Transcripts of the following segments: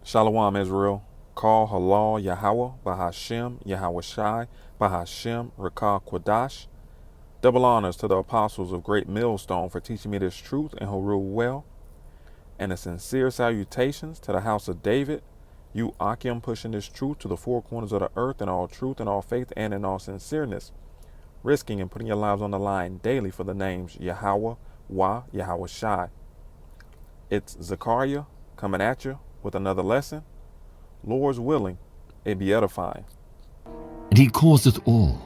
Shalom Israel. Call Halal Yahweh Bahashem Yahweh Shai Bahashem Rakah Quadash. Double honors to the apostles of Great Millstone for teaching me this truth and who rule well. And a sincere salutations to the house of David, you Akim pushing this truth to the four corners of the earth in all truth and all faith and in all sincereness, risking and putting your lives on the line daily for the names Yahweh, Yahweh Shai. It's Zechariah coming at you with another lesson. Lord's willing, it be edifying. And he causeth all,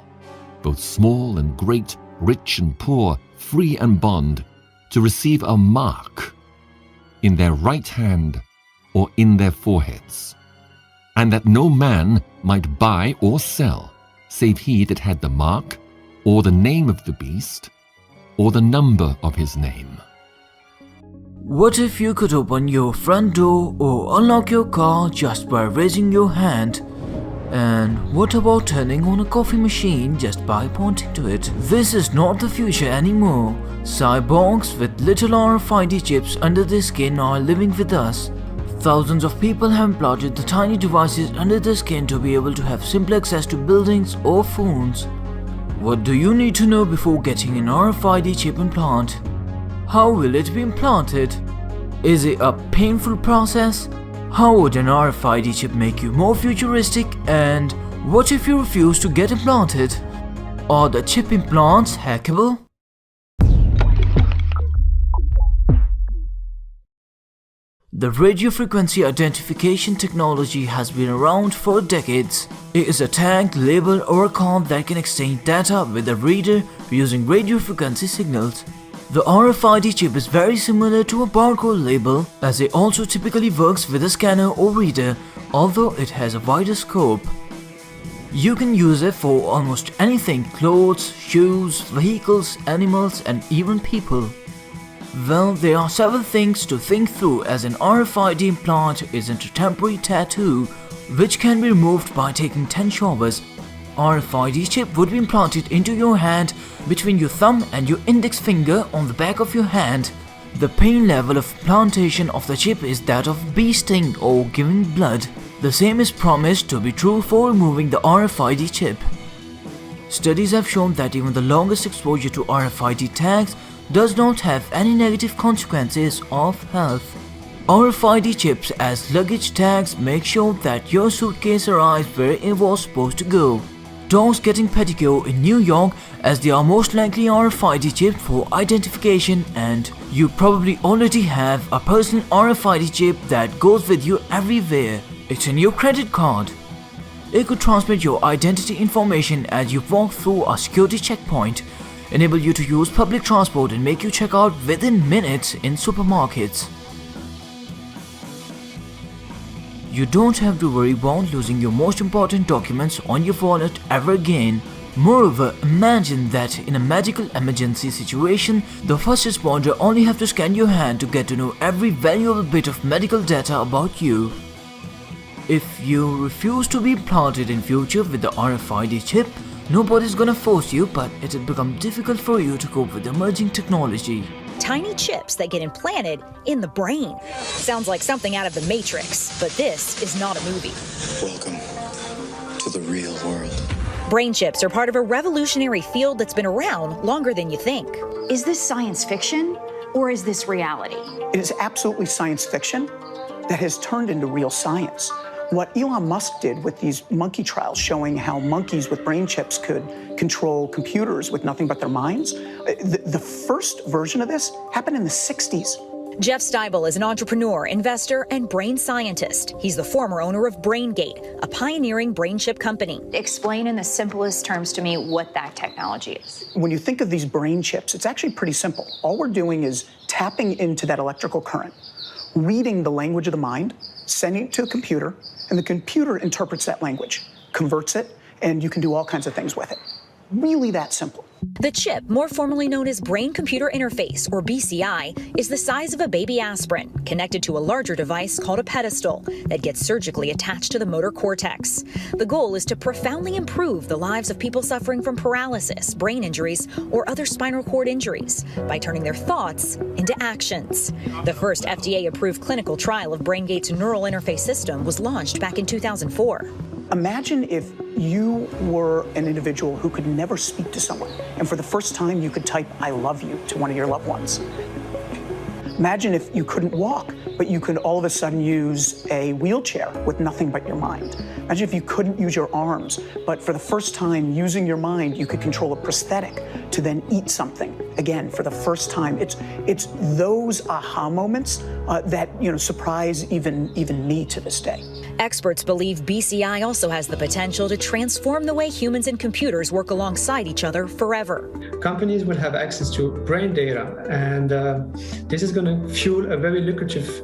both small and great, rich and poor, free and bond, to receive a mark in their right hand or in their foreheads, and that no man might buy or sell, save he that had the mark, or the name of the beast, or the number of his name. What if you could open your front door or unlock your car just by raising your hand? And what about turning on a coffee machine just by pointing to it? This is not the future anymore. Cyborgs with little RFID chips under their skin are living with us. Thousands of people have implanted the tiny devices under their skin to be able to have simple access to buildings or phones. What do you need to know before getting an RFID chip implant? How will it be implanted? Is it a painful process? How would an RFID chip make you more futuristic? And what if you refuse to get implanted? Are the chip implants hackable? The radio frequency identification technology has been around for decades. It is a tag, label or a code that can exchange data with the reader using radio frequency signals. The RFID chip is very similar to a barcode label, as it also typically works with a scanner or reader, although it has a wider scope. You can use it for almost anything: clothes, shoes, vehicles, animals, and even people. Well, there are several things to think through, as an RFID implant isn't a temporary tattoo which can be removed by taking 10 showers. RFID chip would be implanted into your hand between your thumb and your index finger on the back of your hand. The pain level of implantation of the chip is that of bee sting or giving blood. The same is promised to be true for removing the RFID chip. Studies have shown that even the longest exposure to RFID tags does not have any negative consequences of health. RFID chips as luggage tags make sure that your suitcase arrives where it was supposed to go. Dogs getting pedicure in New York, as they are most likely RFID chipped for identification, and you probably already have a personal RFID chip that goes with you everywhere. It's in your credit card. It could transmit your identity information as you walk through a security checkpoint, enable you to use public transport, and make you check out within minutes in supermarkets. You don't have to worry about losing your most important documents on your wallet ever again. Moreover, imagine that in a medical emergency situation, the first responder only have to scan your hand to get to know every valuable bit of medical data about you. If you refuse to be implanted in future with the RFID chip, nobody's gonna force you, but it'll become difficult for you to cope with emerging technology. Tiny chips that get implanted in the brain. Sounds like something out of The Matrix, but this is not a movie. Welcome to the real world. Brain chips are part of a revolutionary field that's been around longer than you think. Is this science fiction or is this reality? It is absolutely science fiction that has turned into real science. What Elon Musk did with these monkey trials showing how monkeys with brain chips could control computers with nothing but their minds, the first version of this happened in the 60s. Jeff Steibel is an entrepreneur, investor, and brain scientist. He's the former owner of BrainGate, a pioneering brain chip company. Explain in the simplest terms to me what that technology is. When you think of these brain chips, it's actually pretty simple. All we're doing is tapping into that electrical current, reading the language of the mind, sending it to a computer, and the computer interprets that language, converts it, and you can do all kinds of things with it. Really that simple. The chip, more formally known as brain-computer interface, or BCI, is the size of a baby aspirin, connected to a larger device called a pedestal that gets surgically attached to the motor cortex. The goal is to profoundly improve the lives of people suffering from paralysis, brain injuries, or other spinal cord injuries by turning their thoughts into actions. The first FDA-approved clinical trial of BrainGate's neural interface system was launched back in 2004. Imagine if you were an individual who could never speak to someone, and for the first time you could type "I love you" to one of your loved ones. Imagine if you couldn't walk, but you could all of a sudden use a wheelchair with nothing but your mind. Imagine if you couldn't use your arms, but for the first time using your mind, you could control a prosthetic to then eat something. Again, for the first time, it's those aha moments that surprise even me to this day. Experts believe BCI also has the potential to transform the way humans and computers work alongside each other forever. Companies will have access to brain data, and this is going to fuel a very lucrative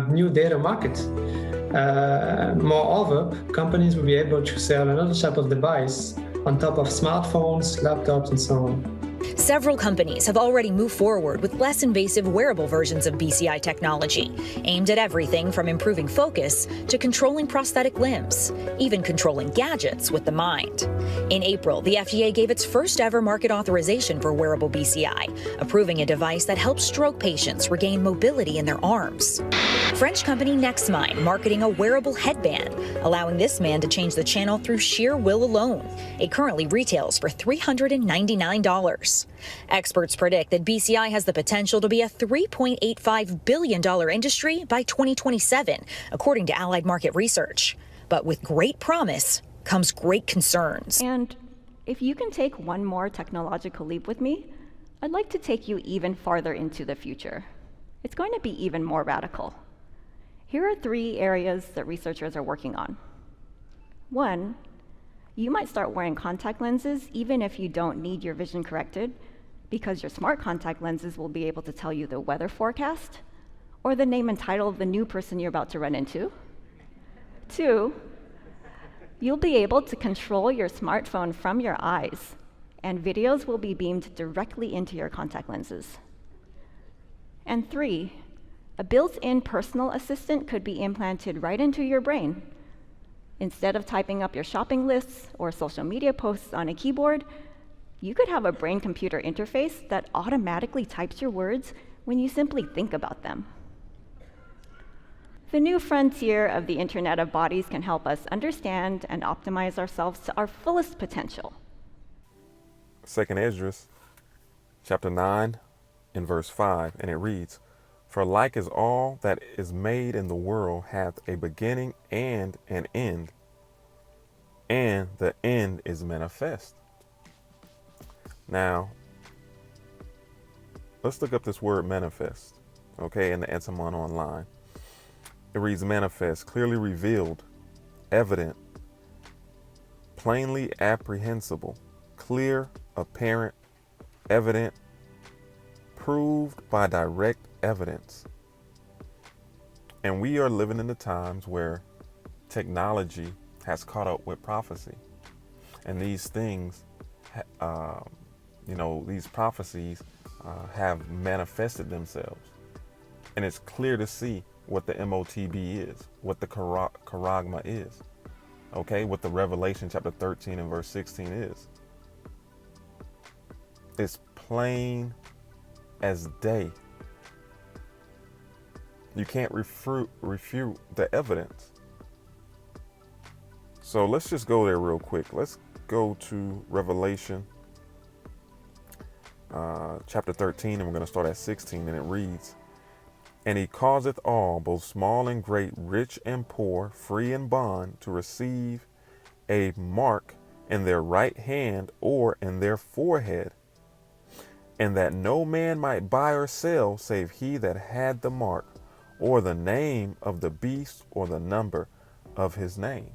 new data market. Moreover, companies will be able to sell another type of device on top of smartphones, laptops, and so on. Several companies have already moved forward with less invasive wearable versions of BCI technology, aimed at everything from improving focus to controlling prosthetic limbs, even controlling gadgets with the mind. In April, the FDA gave its first ever market authorization for wearable BCI, approving a device that helps stroke patients regain mobility in their arms. French company Nextmind marketing a wearable headband, allowing this man to change the channel through sheer will alone. It currently retails for $399. Experts predict that BCI has the potential to be a $3.85 billion industry by 2027, according to Allied Market Research. But with great promise comes great concerns. And if you can take one more technological leap with me, I'd like to take you even farther into the future. It's going to be even more radical. Here are 3 areas that researchers are working on. 1, you might start wearing contact lenses even if you don't need your vision corrected, because your smart contact lenses will be able to tell you the weather forecast or the name and title of the new person you're about to run into. 2, you'll be able to control your smartphone from your eyes, and videos will be beamed directly into your contact lenses. And 3, a built-in personal assistant could be implanted right into your brain. Instead of typing up your shopping lists or social media posts on a keyboard, you could have a brain-computer interface that automatically types your words when you simply think about them. The new frontier of the Internet of Bodies can help us understand and optimize ourselves to our fullest potential. 2nd Esdras, chapter 9, and verse 5, and it reads, "For like as all that is made in the world hath a beginning and an end, and the end is manifest." Now, let's look up this word manifest, okay, in the Etymon online. It reads manifest, clearly revealed, evident, plainly apprehensible, clear, apparent, evident, proved by direct evidence. And we are living in the times where technology has caught up with prophecy. And these things, these prophecies have manifested themselves. And it's clear to see what the MOTB is, what the charagma is, okay, what the Revelation chapter 13 and verse 16 is. It's plain as day. You can't refute the evidence. So let's just go there real quick. Let's go to Revelation chapter 13, and we're going to start at 16, and it reads, "And he causeth all, both small and great, rich and poor, free and bond, to receive a mark in their right hand or in their forehead, and that no man might buy or sell save he that had the mark, or the name of the beast, or the number of his name."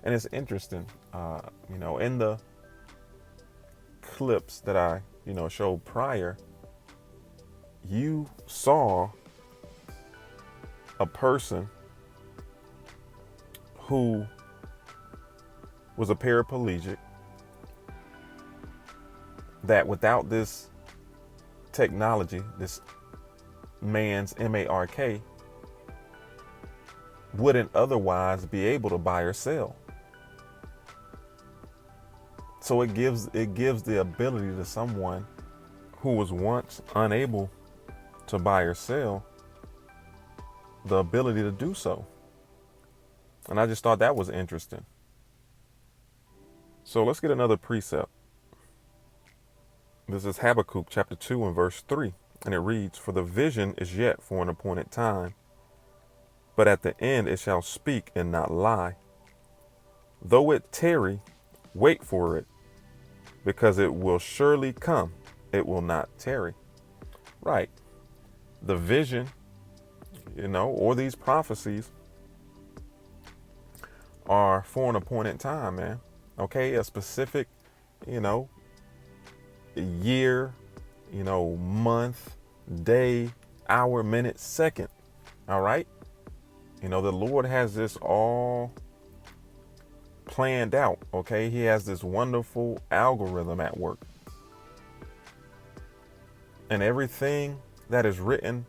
And it's interesting, in the clips that I, showed prior, you saw a person who was a paraplegic, that without this technology, this man's MARK, wouldn't otherwise be able to buy or sell. So it gives the ability to someone who was once unable to buy or sell the ability to do so. And I just thought that was interesting. So let's get another precept. This is Habakkuk chapter 2 and verse 3. And it reads, "For the vision is yet for an appointed time, but at the end it shall speak and not lie. Though it tarry, wait for it, because it will surely come. It will not tarry." Right. The vision, or these prophecies are for an appointed time, man. Okay, a specific, year, month, day, hour, minute, second. All right. The Lord has this all planned out. Okay. He has this wonderful algorithm at work. And everything that is written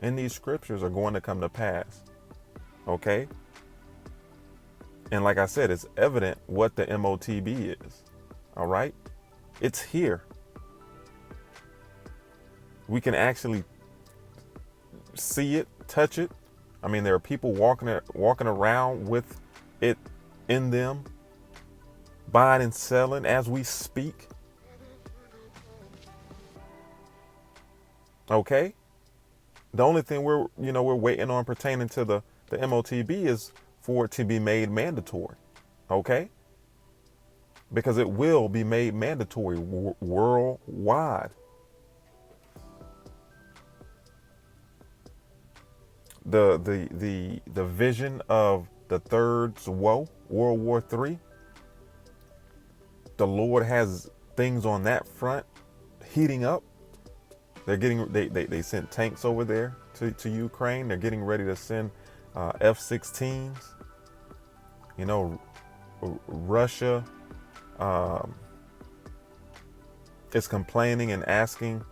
in these scriptures are going to come to pass. Okay. And like I said, it's evident what the MOTB is. All right. It's here. We can actually see it, touch it. I mean, there are people walking around with it in them, buying and selling as we speak. Okay. The only thing we're waiting on pertaining to the MOTB is for it to be made mandatory. Okay. Because it will be made mandatory worldwide. The vision of the third woe, World War III. The Lord has things on that front heating up. They sent tanks over there to Ukraine. They're getting ready to send F-16s. Russia is complaining and asking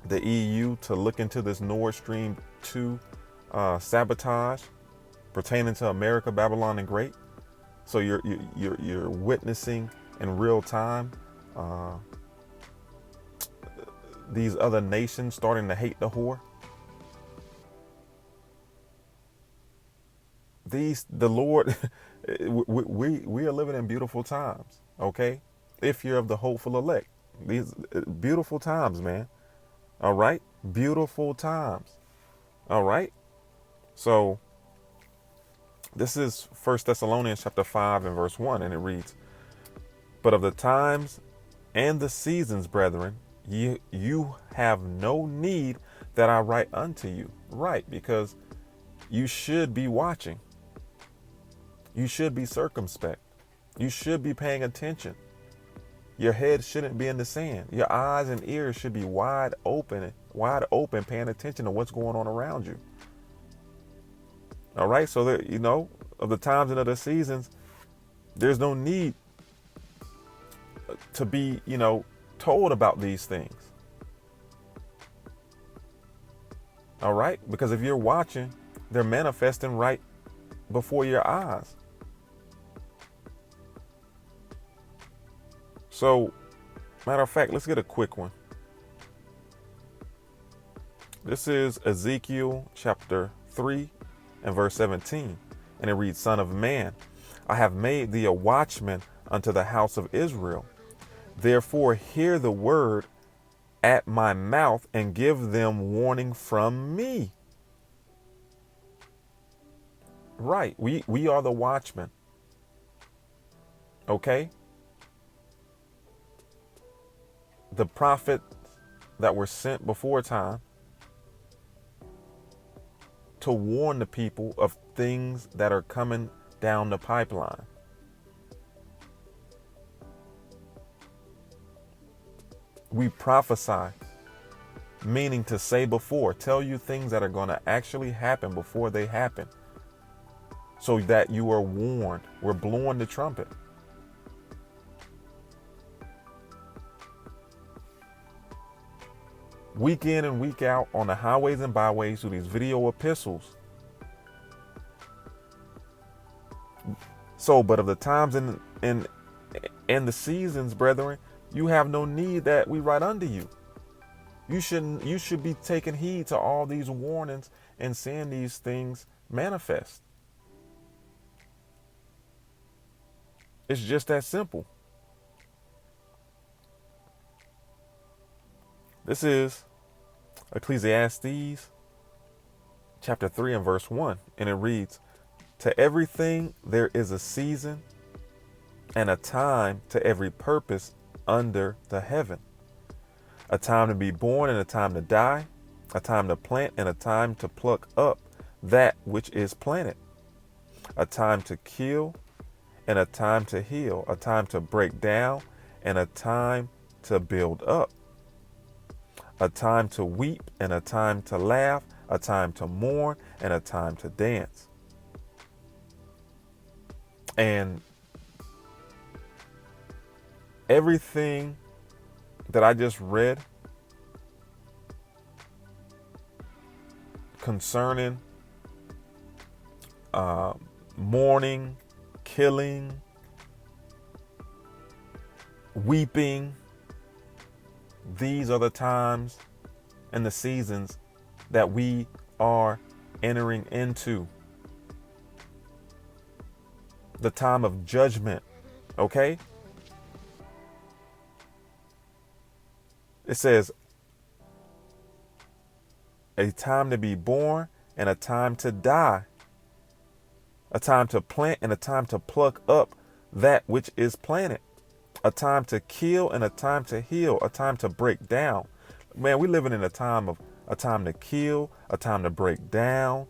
the EU to look into this Nord Stream 2 sabotage pertaining to America, Babylon, and Great. So you're witnessing in real time these other nations starting to hate the whore. The Lord, we are living in beautiful times. Okay, if you're of the hopeful elect, these beautiful times, man. All right, beautiful times. All right. So this is 1 Thessalonians chapter 5 and verse 1, and it reads, "But of the times and the seasons, brethren, you have no need that I write unto you." Right, because you should be watching. You should be circumspect. You should be paying attention. Your head shouldn't be in the sand. Your eyes and ears should be wide open, paying attention to what's going on around you. All right. So that, of the times and of the seasons, there's no need to be, told about these things. All right. Because if you're watching, they're manifesting right before your eyes. So, matter of fact, let's get a quick one. This is Ezekiel chapter 3 and verse 17. And it reads, "Son of man, I have made thee a watchman unto the house of Israel. Therefore hear the word at my mouth and give them warning from me." Right. We are the watchmen. Okay. The prophets that were sent before time to warn the people of things that are coming down the pipeline. We prophesy, meaning to say before, tell you things that are going to actually happen before they happen, so that you are warned. We're blowing the trumpet. week in and week out on the highways and byways through these video epistles. So, but of the times and the seasons, brethren, you have no need that we write unto you. You should be taking heed to all these warnings and seeing these things manifest. It's just that simple. This is Ecclesiastes chapter 3 and verse 1, and it reads, "To everything there is a season and a time to every purpose under the heaven. A time to be born and a time to die, a time to plant and a time to pluck up that which is planted, a time to kill and a time to heal, a time to break down and a time to build up, a time to weep and a time to laugh, a time to mourn and a time to dance." And everything that I just read concerning mourning, killing, weeping, these are the times and the seasons that we are entering into. The time of judgment, okay? It says a time to be born and a time to die, a time to plant and a time to pluck up that which is planted, a time to kill and a time to heal, a time to break down. Man, we're living in a time to kill, a time to break down,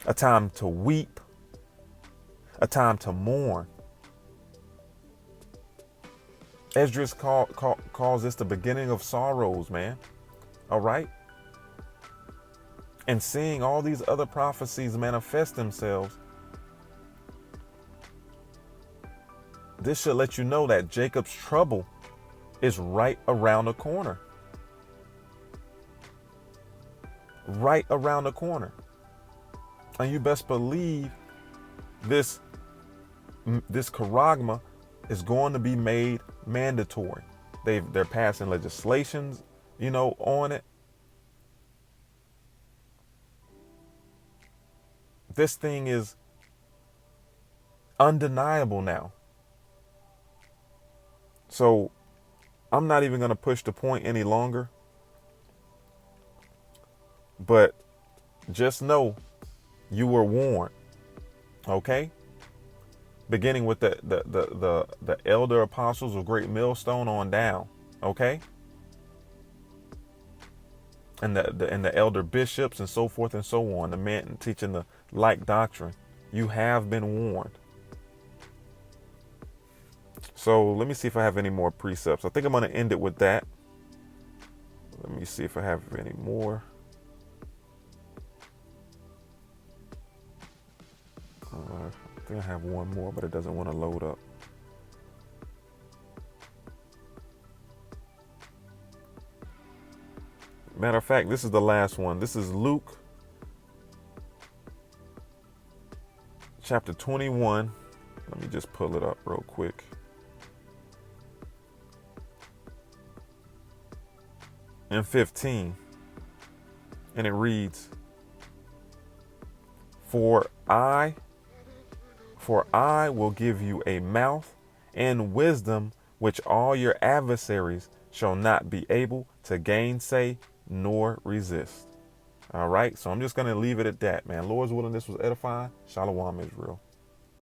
a time to weep, a time to mourn. Esdras calls this the beginning of sorrows, man. All right? And seeing all these other prophecies manifest themselves, this should let you know that Jacob's trouble is right around the corner. Right around the corner. And you best believe this charagma is going to be made mandatory. They're passing legislations, on it. This thing is undeniable now. So I'm not even going to push the point any longer. But just know you were warned. Okay? Beginning with the elder apostles of Great Millstone on down. Okay? And the elder bishops and so forth and so on, the men teaching the like doctrine. You have been warned. So let me see if I have any more precepts. I think I'm going to end it with that. Let me see if I have any more. I think I have one more, but it doesn't want to load up. Matter of fact, this is the last one. This is Luke chapter 21. Let me just pull it up real quick. And 15. And it reads, For I will give you a mouth and wisdom which all your adversaries shall not be able to gainsay nor resist. All right. So I'm just going to leave it at that, man. Lord's willing, this was edifying. Shalom, Israel.